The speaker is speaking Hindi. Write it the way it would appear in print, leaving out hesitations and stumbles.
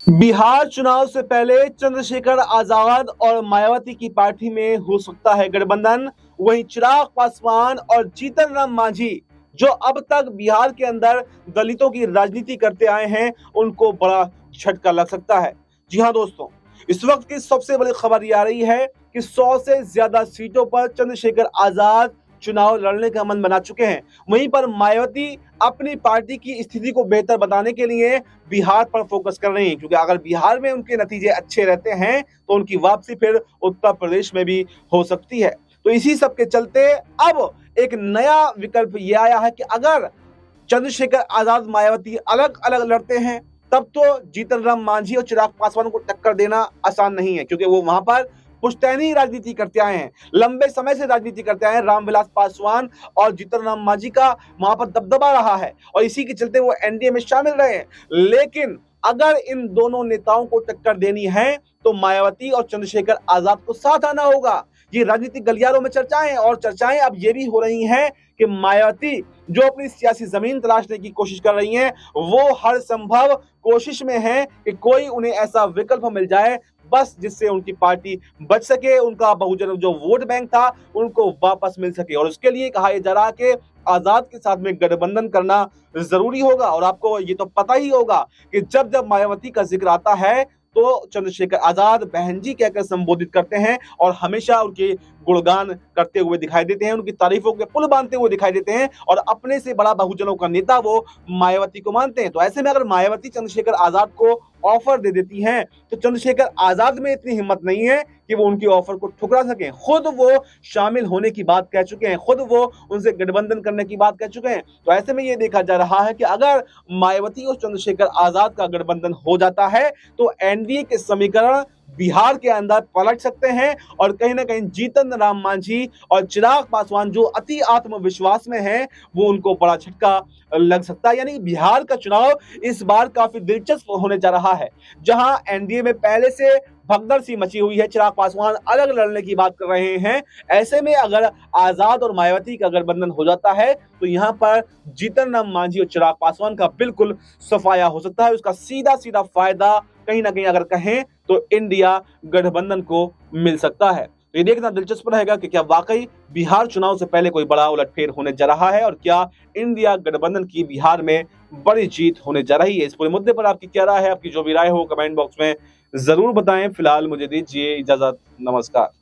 बिहार चुनाव से पहले चंद्रशेखर आजाद और मायावती की पार्टी में हो सकता है गठबंधन। वहीं चिराग पासवान और जीतन राम मांझी, जो अब तक बिहार के अंदर दलितों की राजनीति करते आए हैं, उनको बड़ा झटका लग सकता है। जी हां दोस्तों, इस वक्त की सबसे बड़ी खबर ये आ रही है कि 100 से ज्यादा सीटों पर चंद्रशेखर आजाद चुनाव लड़ने का मन बना चुके हैं। वहीं पर मायावती अपनी पार्टी की स्थिति को बेहतर बनाने के लिए बिहार पर फोकस कर रही हैं, क्योंकि अगर बिहार में उनके नतीजे अच्छे रहते हैं तो उनकी वापसी फिर उत्तर प्रदेश में भी हो सकती है। तो इसी सब के चलते अब एक नया विकल्प ये आया है कि अगर चंद्रशेखर आजाद मायावती अलग अलग लड़ते हैं, तब तो जीतन राम मांझी और चिराग पासवान को टक्कर देना आसान नहीं है, क्योंकि वो वहां पर पुश्तैनी राजनीति करते आए हैं, लंबे समय से राजनीति करते आए हैं। रामविलास पासवान और जीतन राम मांझी का वहां पर दबदबा रहा है और इसी के चलते वो एनडीए में शामिल रहे हैं। लेकिन अगर इन दोनों नेताओं को टक्कर देनी है तो मायावती और चंद्रशेखर आजाद को साथ आना होगा। ये राजनीतिक गलियारों में चर्चाएं, और चर्चाएं अब ये भी हो रही हैं कि मायावती जो अपनी सियासी जमीन तलाशने की कोशिश कर रही हैं, वो हर संभव कोशिश में है कि कोई उन्हें ऐसा विकल्प मिल जाए बस जिससे उनकी पार्टी बच सके, उनका बहुजन जो वोट बैंक था उनको वापस मिल सके। और उसके लिए कहा जा रहा है कि आजाद के साथ में गठबंधन करना जरूरी होगा। और आपको ये तो पता ही होगा कि जब जब मायावती का जिक्र आता है तो चंद्रशेखर आजाद बहन जी कहकर संबोधित करते हैं और हमेशा उनके गुणगान करते हुए दिखाई देते हैं, उनकी तारीफों के पुल बांधते हुए दिखाई देते हैं और अपने से बड़ा बहुजनों का नेता वो मायावती को मानते हैं। तो ऐसे में अगर मायावती चंद्रशेखर आजाद को ऑफर दे देती हैं तो चंद्रशेखर आजाद में इतनी हिम्मत नहीं है कि वो उनकी ऑफर को ठुकरा सकें। खुद वो शामिल होने की बात कह चुके हैं, खुद वो उनसे गठबंधन करने की बात कह चुके हैं। तो ऐसे में ये देखा जा रहा है कि अगर मायावती और चंद्रशेखर आजाद का गठबंधन हो जाता है तो एनडीए के समीकरण बिहार के अंदर पलट सकते हैं और कहीं ना कहीं जीतन राम मांझी और चिराग पासवान जो अति आत्मविश्वास में हैं, वो उनको बड़ा झटका लग सकता है। यानी बिहार का चुनाव इस बार काफी दिलचस्प होने जा रहा है, जहां एनडीए में पहले से भगदड़ सी मची हुई है, चिराग पासवान अलग लड़ने की बात कर रहे हैं। ऐसे में अगर आजाद और मायावती का गठबंधन हो जाता है तो यहाँ पर जीतन राम मांझी और चिराग पासवान का बिल्कुल सफाया हो सकता है। उसका सीधा सीधा फायदा कहीं ना कहीं अगर कहें तो इंडिया गठबंधन को मिल सकता है। तो ये देखना दिलचस्प रहेगा कि क्या वाकई बिहार चुनाव से पहले कोई बड़ा उलटफेर होने जा रहा है और क्या इंडिया गठबंधन की बिहार में बड़ी जीत होने जा रही है। इस पूरे मुद्दे पर आपकी क्या राय है? आपकी जो भी राय हो कमेंट बॉक्स में जरूर बताएं। फिलहाल मुझे दीजिए इजाजत, नमस्कार।